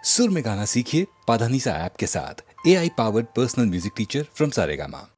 सुर में गाना सीखिए पाधानीसा ऐप के साथ। AI powered personal music teacher from Saregama.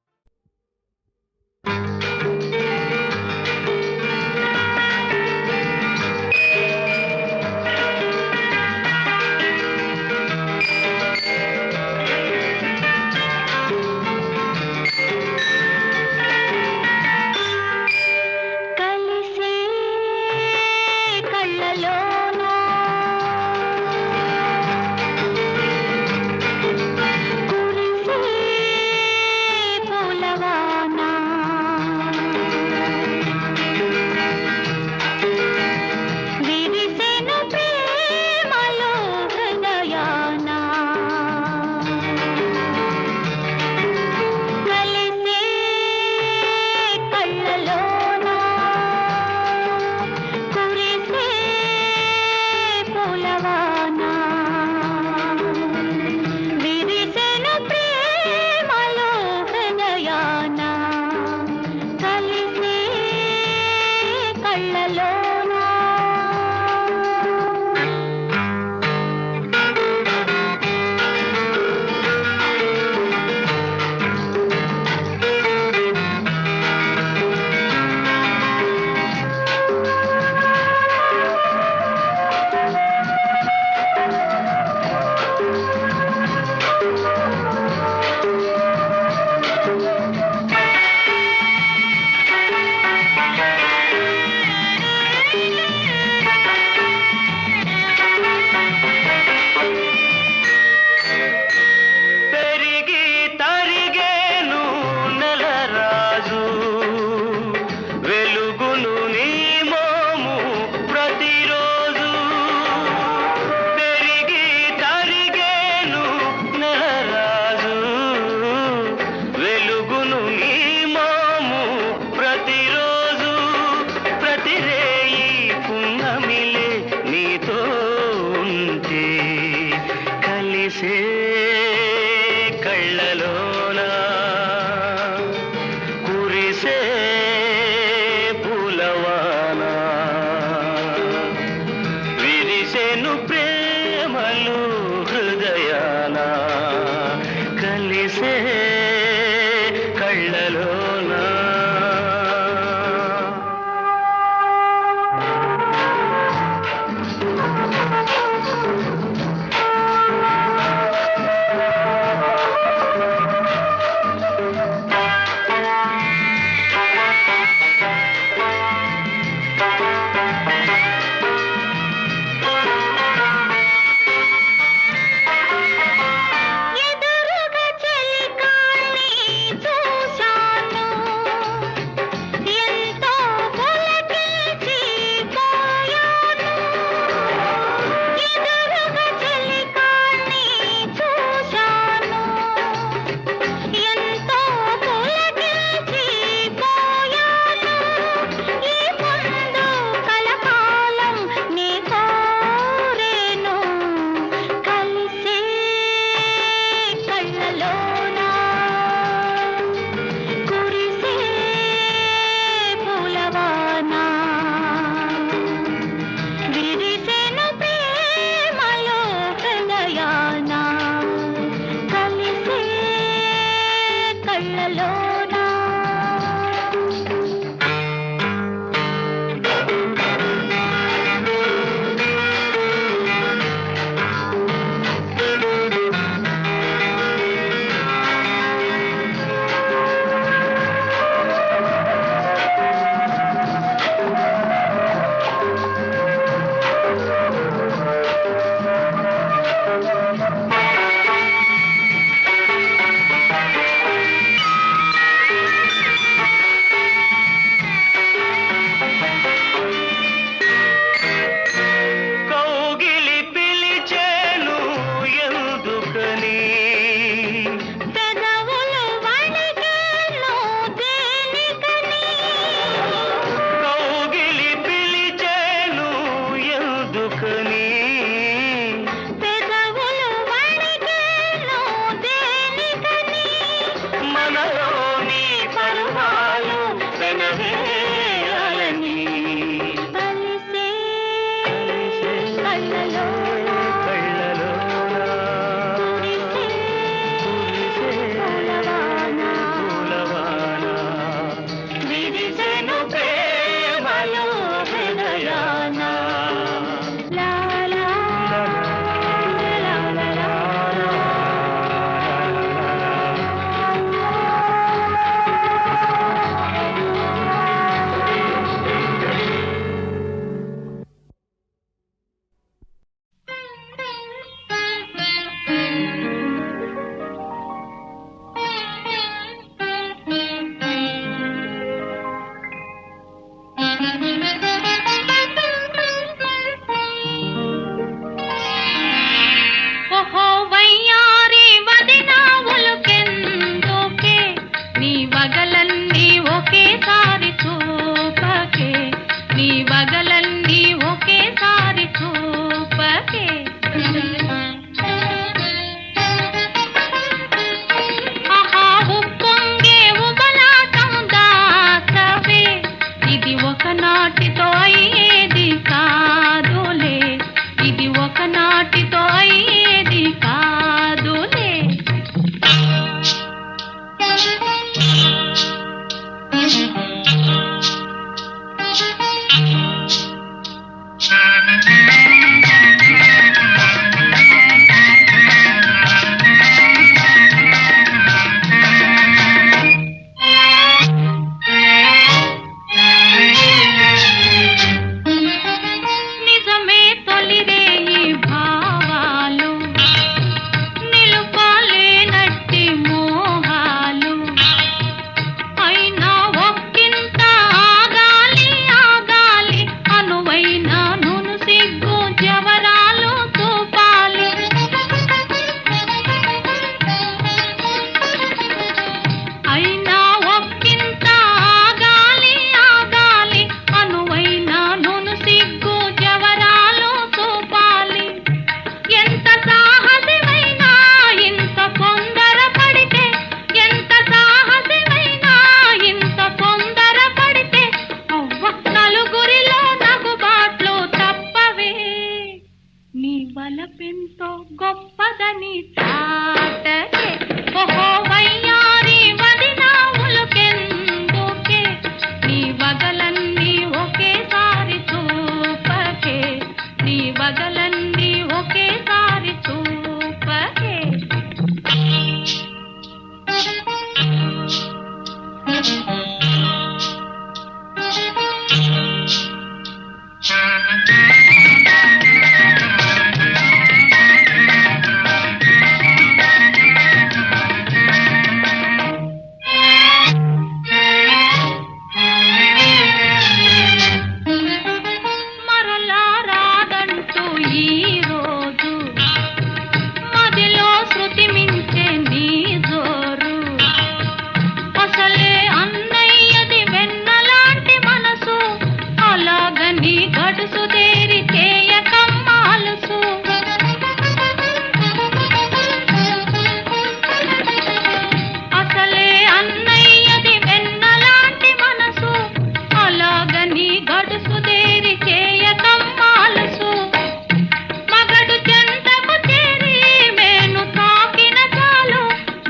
వాటితో అయ్యేది కాదులే. నిజమే తొలిరేయి భావాలు, నిలుపలేనట్టి మోహాలు, అయినా ఒక్కింత ఆగాలి ఆగాలి, అనువైన నును సిగ్గు జవరాలు చూపాలి. అయినా ఒక్కింత ఆగాలి ఆగాలి, అనువైన నును సిగ్గు జవరాలు చూపాలి. ఎంత సాహసమైనా ఇంత తొందర పడితే, ఎంత సాహసమైనా ఇంత తొందర పడితే, అవ్వ నలుగురిలో నగుబాట్లు తప్పవే. నీ బలపెంతో గొప్పదని చాటకే, ఓహో వయ్యారి వదినా ఉలుకెందుకే, నీ వగలన్నీ ఒకేసారి చూపకే, నీ వగలన్నీ ఒకేసారి చూపకే. మరలా రాదంటూ ఈ రోజు, మదిలో శృతి మించే నీ జోరు. అసలే అన్నయ్యది వెన్నలాంటి మనసు, అలాగని గడుసు దేరి చేయకమ్మాలుసు. అసలే అన్నయ్యది వెన్నలాంటి మనసు, అలాగని గడుసు దేరి చేయకమ్మాలుసు. మగడు చెంతకు చేరి మేను తాకిన చాలు,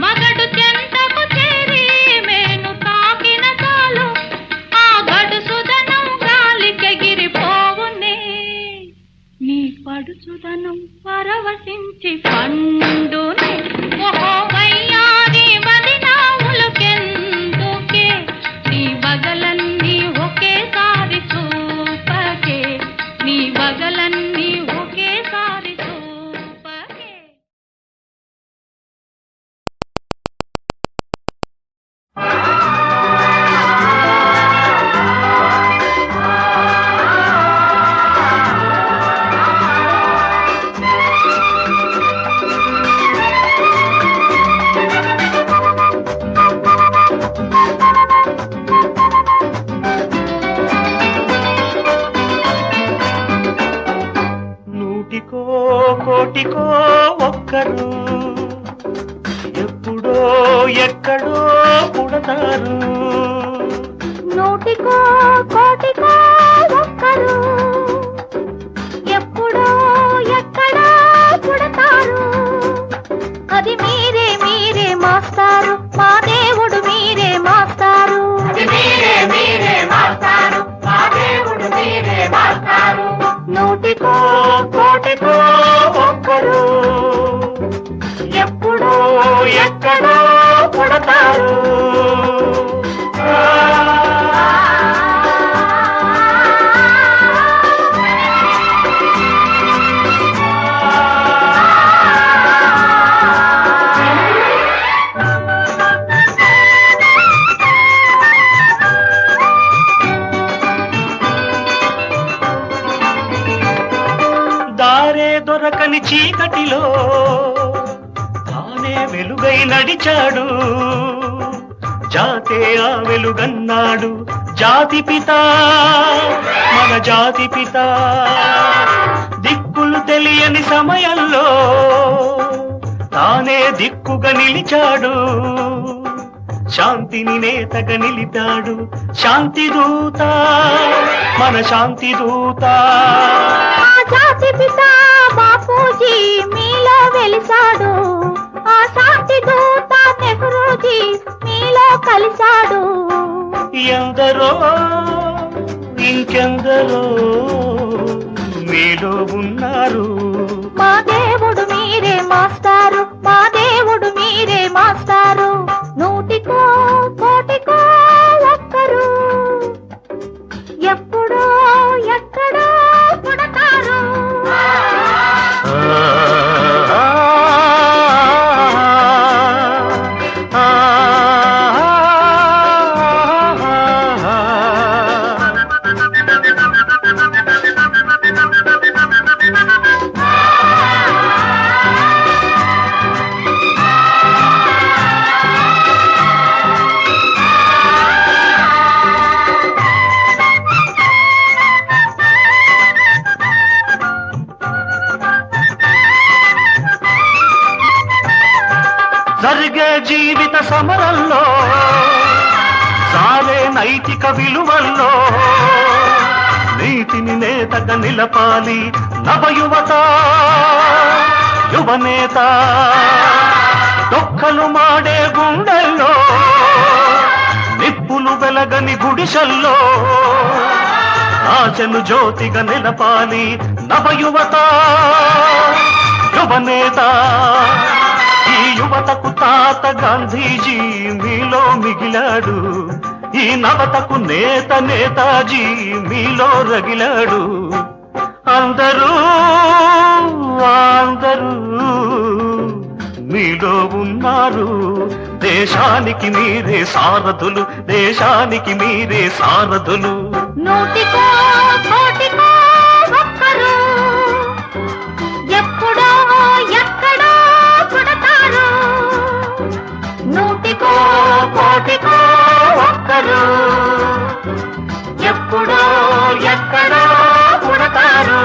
మగడు చెంతకు చేరి మేను తాకిన చాలు, ఆ గడుసుదనం గాలికెగిరిపోవునే. నీ పడుచుదనం పరవశించి పండునే, ఓహో వయ్యారి వదినా ఉలుకెందుకే, నీ వగలన్నీ ఒకేసారి చూపకే, నీ వగలన్నీ ఒకేసారి చూపకే. నూటికో కోటికో ఒక్కరు ఎప్పుడో ఎక్కడో పుడతారు. నూటికో కోటికో ఒక్కరు ఎప్పుడో ఎక్కడో పుడతారు. అది మీరే మీరే మాస్టారు, మా దేవుడు మీరే మాస్టారు. అది మీరే మీరే మాస్టారు, మా దేవుడు మీరే మాస్టారు. నూటికో కోటికో ఒక్కరు ఎప్పుడో ఎక్కడో పుడతారు. దారే దొరకని చీకటిలో తానే వెలుగై నడిచాడు, జాతే ఆ వెలుగన్నాడు. జాతి పిత మన జాతి పిత, దిక్కులు తెలియని సమయంలో తానే దిక్కుగా నిలిచాడు. శాంతిని నేతగా నిలిపాడు, శాంతి దూత మన శాంతి దూత. జాతి పిత బాపూజీ ఎందరో ఇంకెందరో మీలో ఉన్నారు. మా దేవుడు మీరే మాస్టారు, మా దేవుడు మీరే మాస్టారు. నూటికో కోటికో ఒక్కరు, ఎప్పుడో ఎక్కడో పుడతారు. జరిగే జీవిత సమరంలో సారే నైతిక విలువల్లో నీతిని నేతగా నిలపాలి నవయువత యువనేత. దొక్కలు మాడే గుండెల్లో నిప్పులు వెలగని గుడిసెల్లో ఆశను జ్యోతిగా నిలపాలి నవయువత యువనేత. ఈ యువతకు తాత గాంధీజీ మీలో మిగిలాడు, ఈ నవతకు నేత నేతాజీ మీలో రగిలాడు. అందరూ అందరూ మీలో ఉన్నారు. దేశానికి మీరే సారథులు, దేశానికి మీరే సారథులు. నూటికో కోటికో ఒక్కరు, ఎప్పుడో ఎక్కడో పుడతారు. నూటికో కోటికో ఒక్కరు, ఎప్పుడో ఎక్కడో పుడతారు.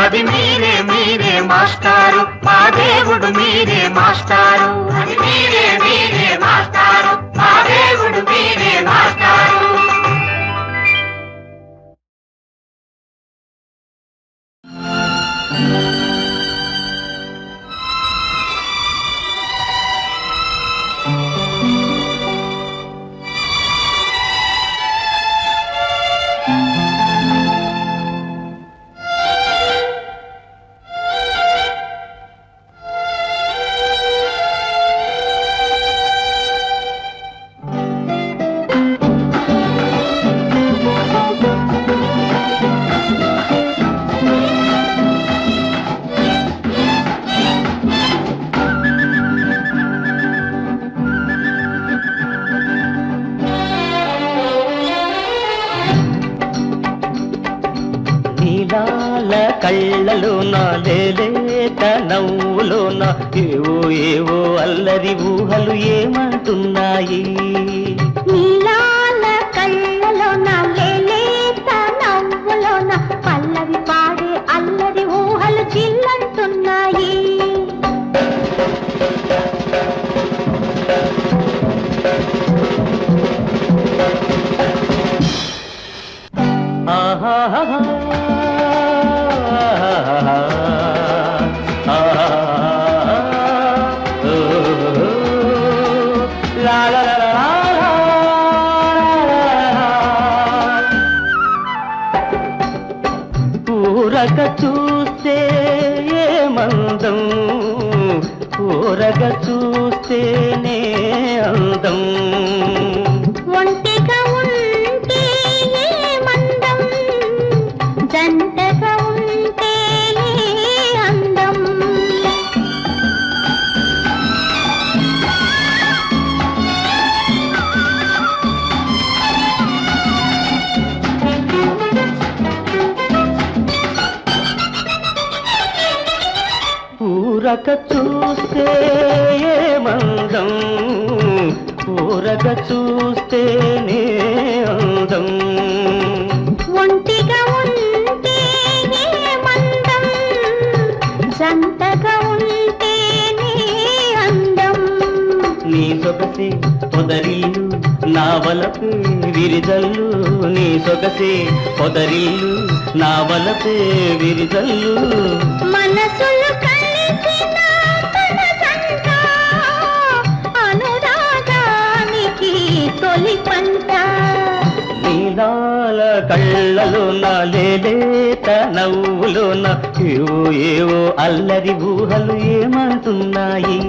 అది మీరే మీరే మాస్టారు, మా దేవుడు మీరే మాస్టారు. అది మీరే మీరే మాస్టారు, మా దేవుడు మీరే మాస్టారు. కళ్ళలోన లేలేత నవ్వులోన ఏవో ఏవో అల్లరి ఊహలు ఏమంటున్నాయి. నీలాల కళ్ళలోన లేలేత నవ్వులోన పల్లవి పాడే అల్లరి ఊహలు చిల్లంటున్నాయి. ఆహా ఊరగ చూస్తే ఏమందం, ఊరగ చూస్తేనే అందం. ఒంటిగా ఉంటే ఏమందం, జంటగా ఉంటేనే అందం. ఊరగ చూస్తే ఏమందం, ఊరగ చూస్తేనే అందం. ఒంటిగా ఉంటే ఏమందం, జంటగా ఉంటేనే అందం. నీ సొగసే పొదరిల్లు నా వలపే విరిజల్లు, నీ సొగసే పొదరిల్లు నా వలపే విరిజల్లు. మనసులు కలిసిన మనసంట అనురాగానికి తొలి పంట. కళ్ళలోన లేలేత నవ్వులోన ఏవో ఏవో అల్లరి ఊహలు ఏమంటున్నాయి.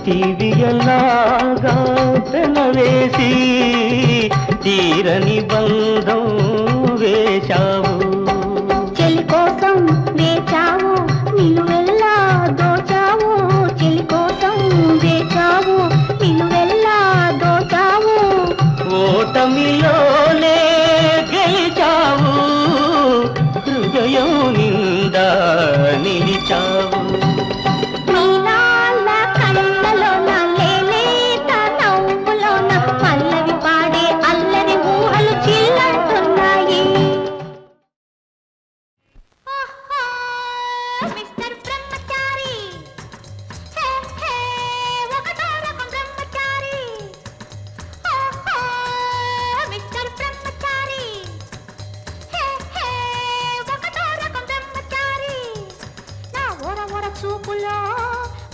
తీవియలాగా పెనవేసి తీరని బంధం వేశావు. చెలి కోసం వేచావు నిలువెల్లా దోచావు. చెలి కోసం వేచావు నిలువెల్లా దోచావు. ఓటమిలోనే గెలిచావు హృదయం నిండా నిలిచావు. చూపులో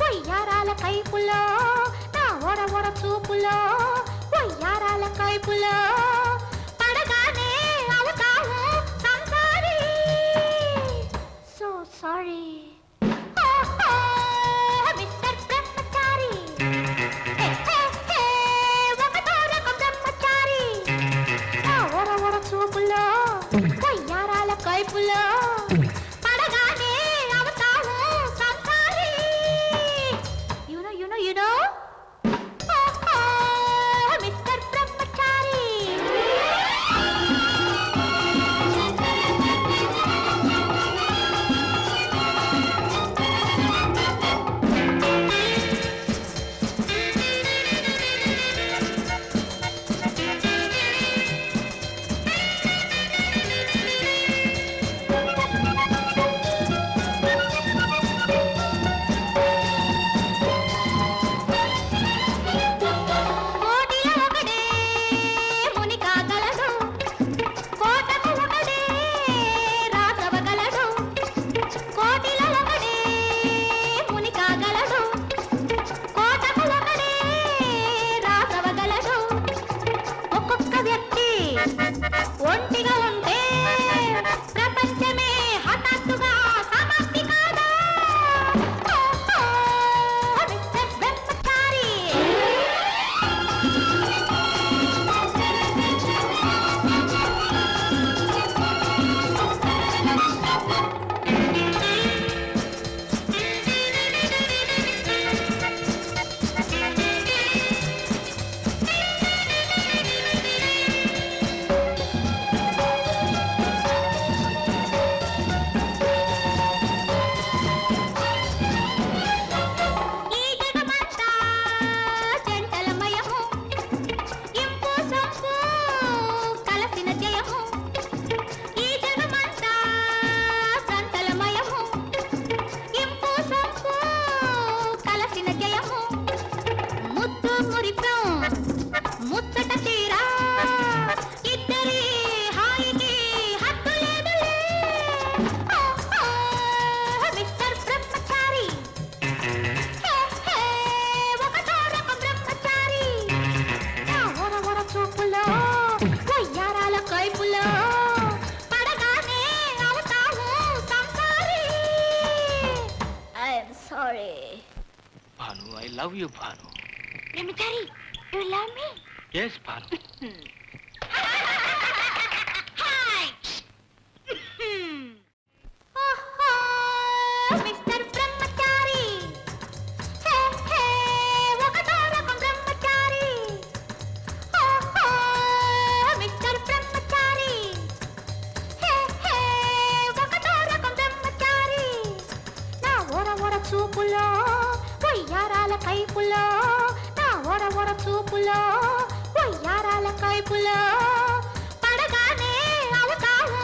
వయ్యారాల కైపులో నా ఒర ఒర చూపులో వయ్యారాల కైపులో పడగానే అవుతావు సంసారి. సో సారీ మిస్టర్ బ్రహ్మచారి. ఒకటో రకం బ్రహ్మచారి. నా ఒర ఒర చూపులో వయ్యారాల కైపులో you know Mr. Brahmachari. ఒంటిగా ఉంటే ప్రపంచమే హఠాత్తుగా సమాప్తి కాదా. Mister Brahmachari. Bhanu, I love you, Bhanu. Brahmachari, you love me? Yes, Bhanu. Hi! Mr. Brahmachari. ఒకటో రకం బ్రహ్మచారి. Mr. Brahmachari. ఒకటో రకం బ్రహ్మచారి. నా ఒర ఒర చూపులో వయ్యారాల కైపులో నా ఒర ఒర చూపులో వయ్యారాల కైపులో పడగానే అవుతావు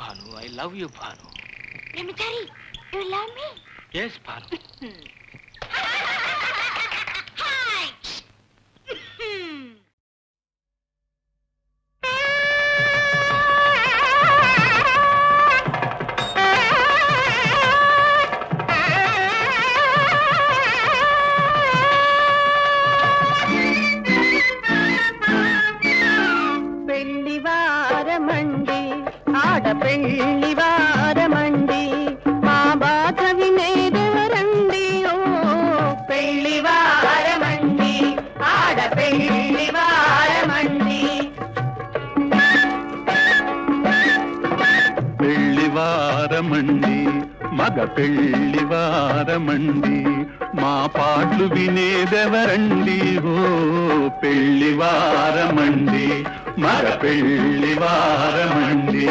Bhanu, I love you Bhanu. బ్రహ్మచారి, you love me? Yes Bhanu. పెళ్లివారమండి, ఆడపెళ్లివారమండి, మా బాధ వినేదెవరండి? ఓ పెళ్లివారమండి, ఆడపెళ్లివారమండి. పెళ్లివారమండి, మగ పెళ్లివారమండి, మా పాటలు వినేదెవరండి? ఓ పెళ్లివారమండి, మగ పెళ్లివారమండి.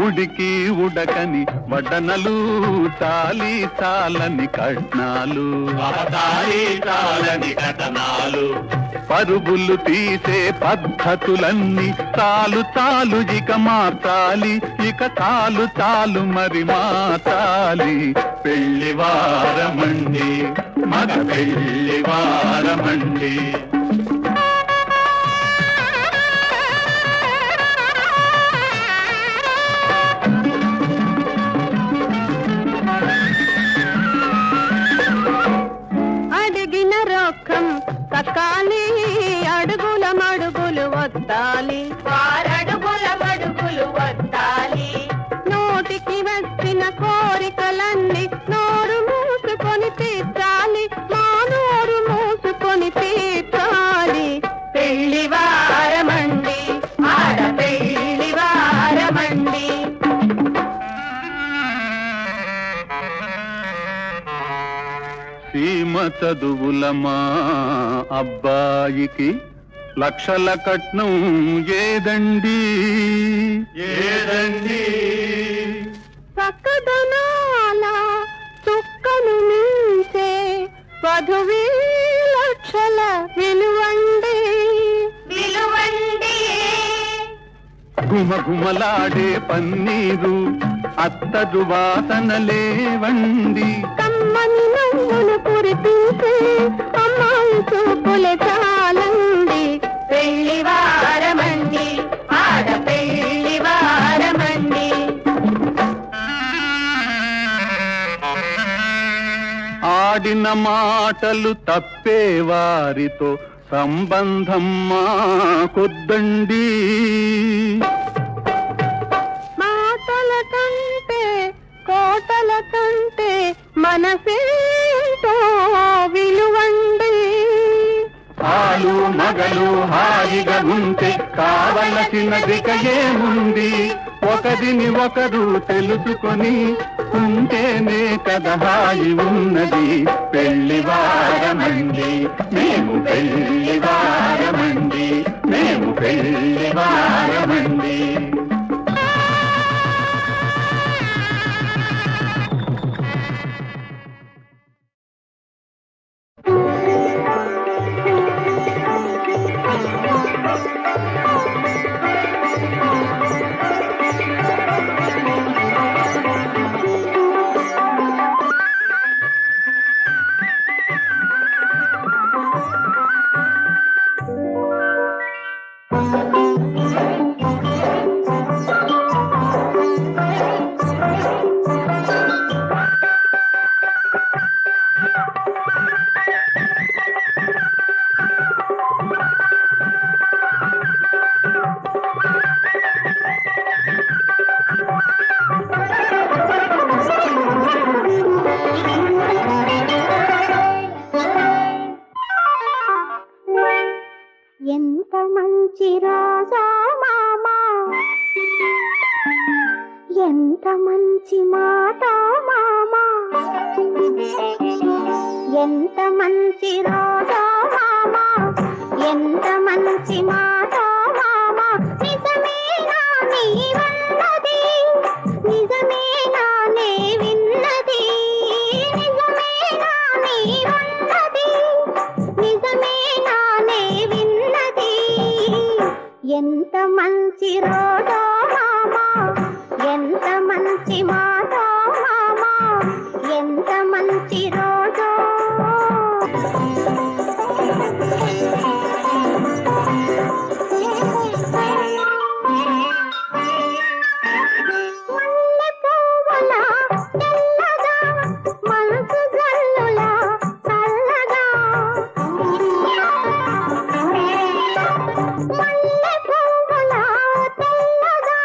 ఉడికి ఉడకని వడ్డనలు, తాలి తాలని కట్నాలు, పరుగులు తీసే పద్ధతులన్నీ చాలు చాలు ఇక మార్చాలి, ఇక చాలు చాలు మరి మార్చాలి. పెళ్లివారమండి, మగ పెళ్లివారమండి. అడిగిన రొక్కం తక్కాలి, అడుగుల మడుగులు వద్దాలి, వారడుగుల మడుగులు వద్దాలి. నోటికి వచ్చిన కోరికలన్నీ నోరు మూసుకొని తీర్చాలి, మా నోరు మూసుకొని తీర్చాలి. పెళ్లివారమండి, ఆడపెళ్లివారమండి. సీమ చదువుల మా అబ్బాయికి లక్షల కట్నం ఏదండి? ఏదండి? చక్కదనాల చుక్కను మించే వధువీ లక్షల విలువండి, విలువండి. ఘుమఘుమలాడే పన్నీరు, అత్తరు వాసనలేవండి. కమ్మని నవ్వులు కురిపించే అమ్మాయి చూపులే చాలండి. పెళ్లివారమండి, ఆడపెళ్లివారమండి. ఆడిన మాటలు తప్పే వారితో సంబంధం మాకొద్దండి. మాటల కంటే కోటల కంటే మనసేంటో విలువండి. ఆలు మగలు హాయిగా ఉంటే కావలసినదిక ఏముంది? ఒకరిని ఒకరు తెలుసుకొని ఉంటేనే కదా హాయి ఉన్నది. పెళ్లివారమండి, మేము పెళ్లివారమండి, మేము పెళ్లివారమండి. ఎంత మంచి రాజా మామా, ఎంత మంచి మాట మామా, ఎంత మంచి రాజా మామా, ఎంత మంచి మాట మామా. నిజమేనా నీ వన్నది, నిజమేనా నే విన్నది, రోజో మామా ఎంత మంచి మాటో మామా ఎంత మంచి రోజో మల్లె పువ్వులా తెల్లగా మనసు జల్లులా చల్లగా మల్లె పువ్వులా తెల్లగా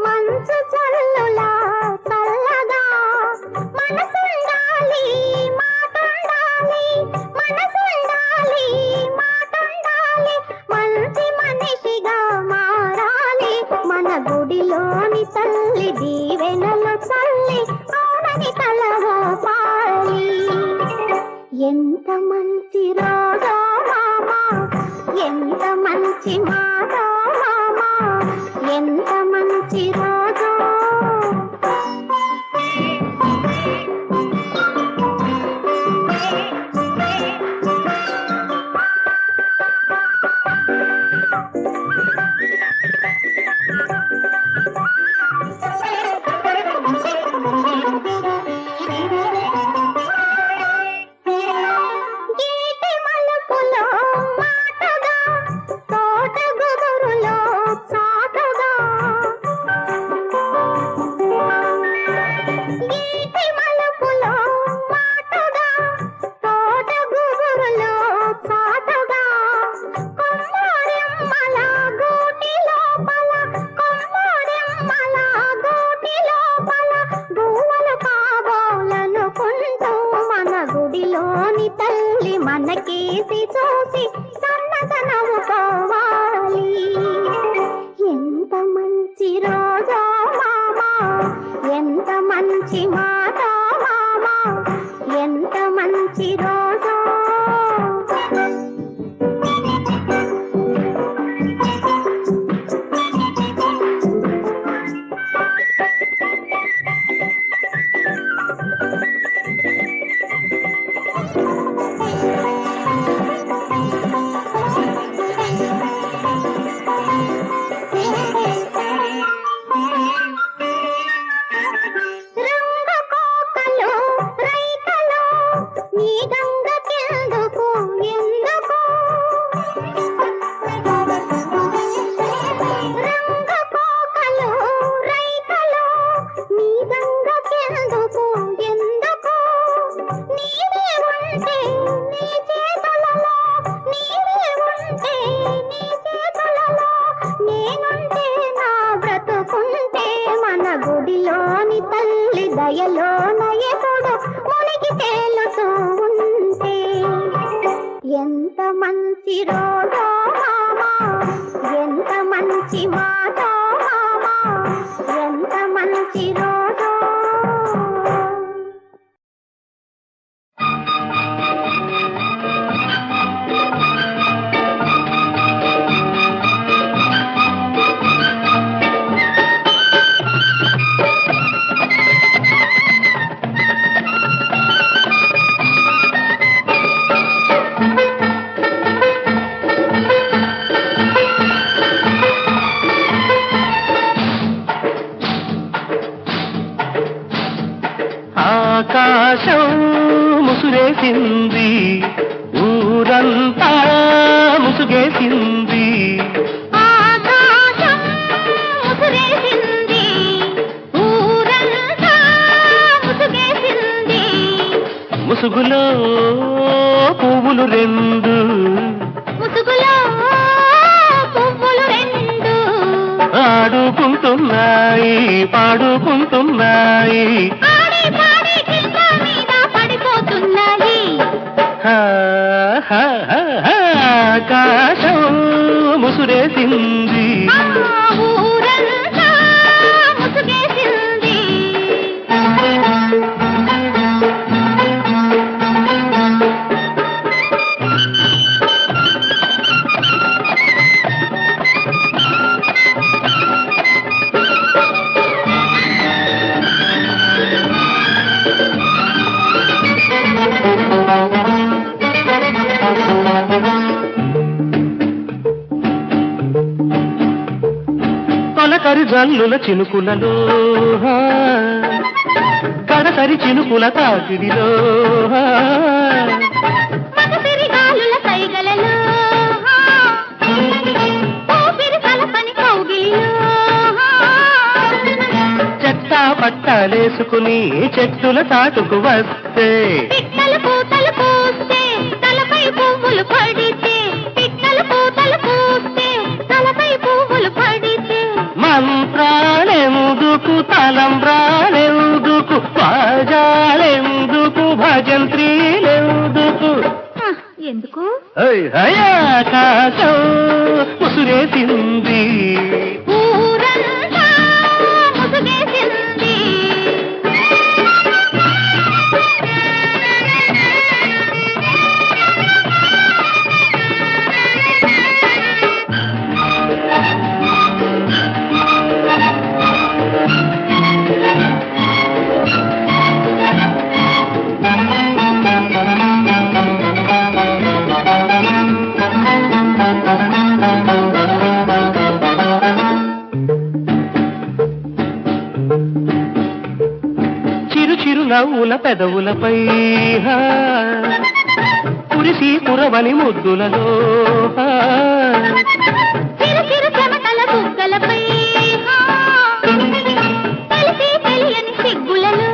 మనసు జల్లులా చల్లగా మనసుండాలి మాటుండాలి మనసుండాలి మాటుండాలి మంచి మనిషిగా మారాలి మన గుడిలోని తల్లి దీవెనలు చల్లి అవునని తలవో పాలి ఎంత మంచి రోజో మామా ఎంత మంచి మాటో మామా ఎంత మంచి రోజో గీటి మలుపులో మాటగా తోట గుబురులో చాటుగా గీటి మలుపులో మాటగా తోట గుబురులో చాటుగా కొమ్మరెమ్మల గూటి లోపల కొమ్మరెమ్మల గూటి లోపల గువ్వలు కాబోలనుకుంటూ మన గుడిలోని తల్లి మనకేసి చూసి సన్నదనవుకోవాలి ఎంత మంచి రోజో మామా ఎంత మంచి మాటో మామా ఎంత మంచి రోజో రంగు కోకలు రైకలు నీ గంగకెందుకు ఎందుకు రంగు కోకలు రైకలు నీ గంగకెందుకు ఎందుకు నీవే ఉంటే నీ చేతులలో నీవే ఉంటే నీ చేతులలో నేనుంటే నా బ్రతుకుంటే మన గుడిలోని తల్లి దయలోన ఎప్పుడు మునిగి తేలుతూ ఉంటే ఎంత మంచి రోజో మామా ఎంత మంచి మాటో మామా ఎంత మంచి రోజో ఆకాశం ముసురేసింది ఊరంతా ముసుగేసింది ఆకాశం ముసురేసింది ఊరంతా ముసుగేసింది ముసుగులో పువ్వులు రెండు ముసుగులో పువ్వులు రెండు ఆడుకుంటున్నాయి పాడుకుంటున్నాయి ఆడి పాడి కింద మీద పడిపోతున్నాయి ఆకాశం ముసురేసింది ఆ ఊరంతా ముసుగేసింది జల్లుల చినుకులలో కడసరి చినుకుల తాకిడిలో మగసిరి గాలుల సైగలలో ఊపిరి కలపని కౌగిలిలో చెట్టా పట్టాలేసుకుని చెట్టుల తాటుకు వస్తే పిట్టలు పూతలు పూస్తే తలపై పువ్వులు పడితే పిట్టలు పూతలు పూస్తే తలపై పువ్వులు పడితే మంత్రాలెందుకు తలంబ్రాలెందుకు బాజాలెందుకు భజంత్రీలెందుకు ఎందుకు ఆకాశం ముసురేసింది ఊరంతా ముసుగేసింది చిరు చిరు నవ్వుల పెదవులపై కురిసి కురవని ముద్దులలో చిరు చిరు చెమటల బుగ్గలపై తెలిసి తెలియని సిగ్గులలో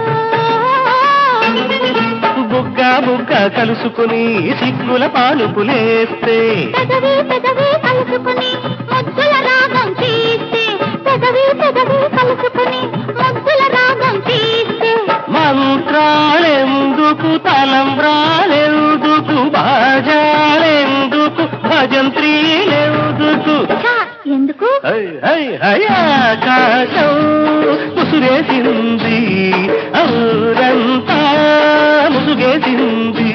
బుగ్గ బుగ్గ కలుసుకుని సిగ్గుల పాలుపులేస్తే పెదవి పెదవి కలుసుకుని ముద్దుల రాగం తీస్తే పెదవి పెదవి కలుసుకుని ముద్దుల రాగం తీస్తే మంత్రాలెందుకు తలంబ్రాలెందుకు బాజాలెందుకు భజంత్రీలెందుకు ఛా, ఎందుకు ఆకాశం ముసురేసింది ఔరంతా ముసుగేసింది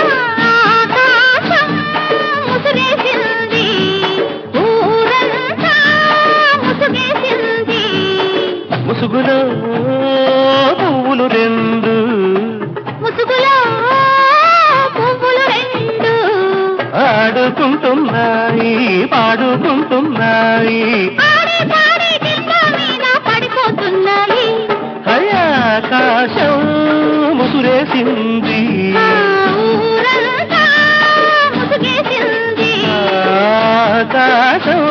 ఆకాశం ముసురేసింది ఊరంతా ముసుగేసింది ముసుగులో పువ్వులు రెండు ముసుగులో పువ్వులు రెండు ఆడుకుంటున్నాయి పాడుకుంటున్నాయి ఆడి పాడి కింద మీద పడిపోతున్నాయి ఆకాశం ముసురేసింది ఊరంతా ముసుగేసింది ఆకాశం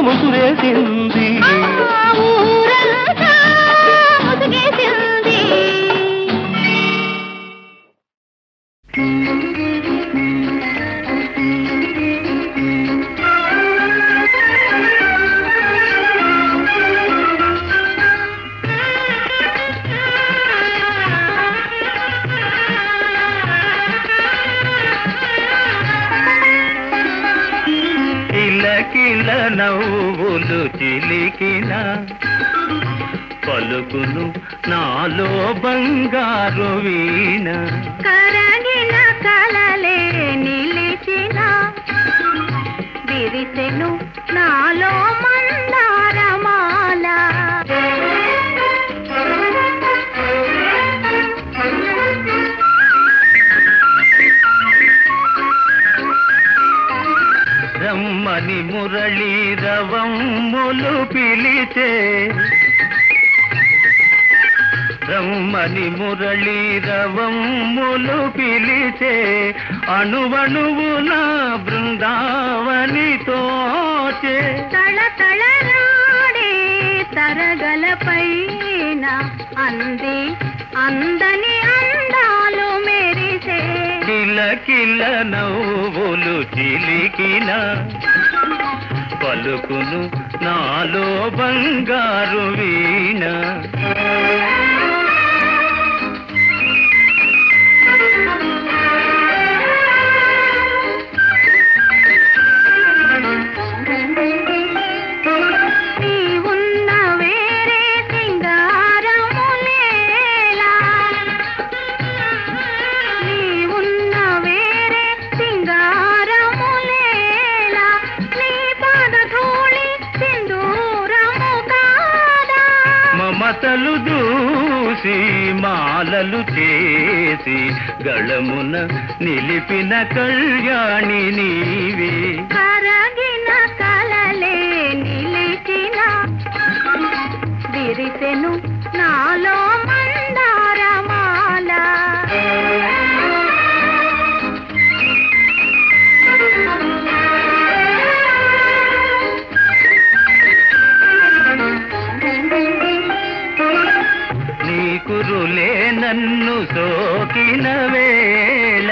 ముసురేసింది ఊరంతా ముసుగేసింది కిలకిల నవ్వులు చిలికిన పలుకును నాలో బంగారు వీణ కరగిన కలలే నిలిచిన విరిసెను నాలో మందారమాల రమ్మని మురళీ రవమ్ములు పిలిచే రమ్మని మురళీ రవమ్ములు పిలిచే అణువణువు నా బృందావని తోచే తళతళరాడే తరగలపైన అంది అందని అందాలు మెరిసే కిలకిల నవ్వులు చిలికిన పలుకును నాలో బంగారు వీణ నీవున్న వేరే సింగారములేలా నీవున్న వేరే సింగారములేలా నీ పాదధూళి సింధూరము కాదా మమతలు దూసి మాలలు చేసి గళమున నిలిపిన కళ్యాణి నీవే కరగిన కలలే నిలిచిన విరిసెను నాలో మందారమాల నీ కురులే నన్ను సోకిన వేళ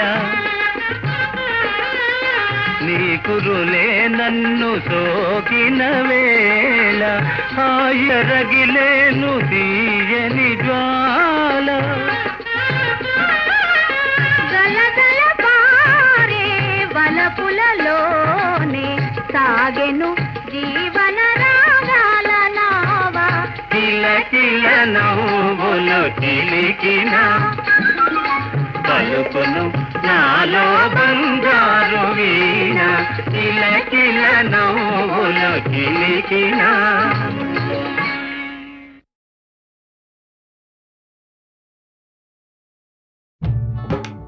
నీ కురులే నన్ను సోకిన వేళ హాయరగిలేను తీయని జ్వాల గలగల పారే వలపులలోనే సాగెను జీవన రాగాల నావా కిలకిల నవ్వులు చిలికిన పలుకును నాలో బంగారు వీణ కిలకిల నవ్వులు చిలికిన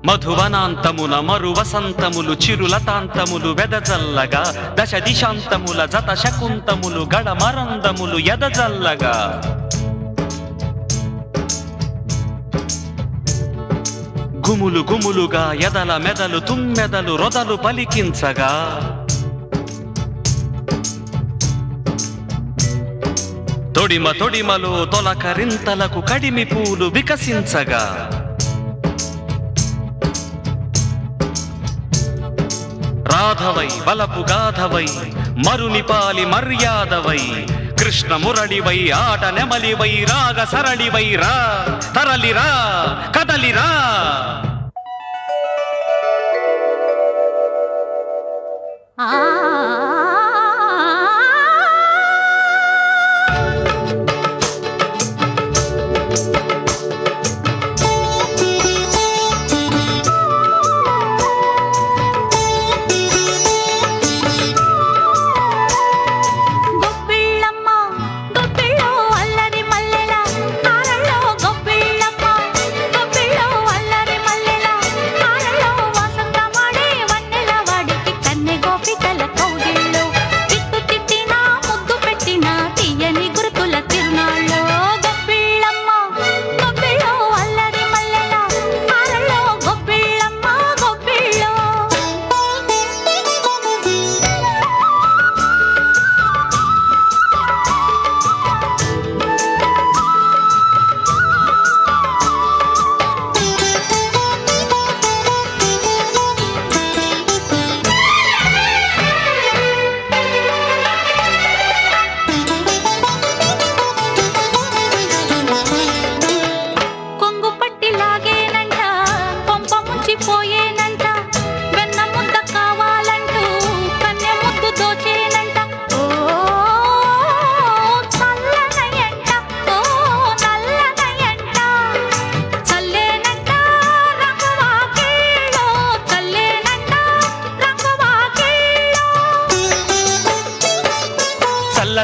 మధువనాంతమున మరు వసంతములు చిరులతాంతములు వెదజల్లగా దశ దిశాంతముల జత శకుంతములు గడమరందములు ఎదజల్లగా గుములు గుములుగా ఎదల మెదలు తుమ్మెదలు రొదలు పలికించగా తొడిమ తొడిమలో తొలకరింతలకు కడిమి పూలు వికసించగా రాధవై వలపు గాధవై మరునిపాలి మర్యాదవై కృష్ణ మురళివై ఆట నెమలివై రాగ సరళివై రా తరలిరా కదలిరా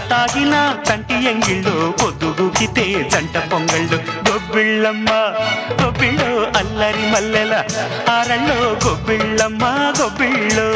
తాగిన తంటి ఎంగిళ్ళు పొద్దుగుకితే జంట పొంగళ్ళు గొబ్బిళ్ళమ్మ గొబ్బిళ్ళు అల్లరి మల్లెల ఆరళ్ళు గొబ్బిళ్ళమ్మ గొబ్బిళ్ళు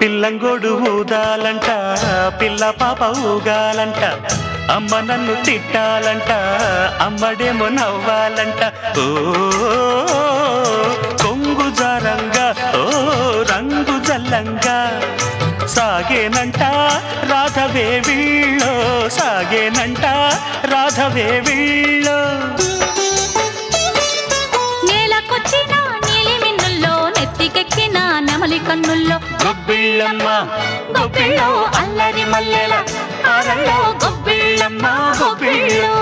పిల్లంగోడు ఊదాలంట పిల్ల పాప ఊగాలంట అమ్మ నన్ను తిట్టాలంట అమ్మడేమో నవ్వాలంట ఓ కొంగు జారంగా ఓ రంగు జల్లంగా సాగేనంట రాధవే వీళ్ళో సాగేనంట రాధవే వీళ్ళో కన్నుల్లో గొబ్బిళ్ళమ్మ గొబ్బిళ్ళో అల్లరి మల్లెల హారంలో గొబ్బిళ్ళమ్మ గొబ్బిళ్ళు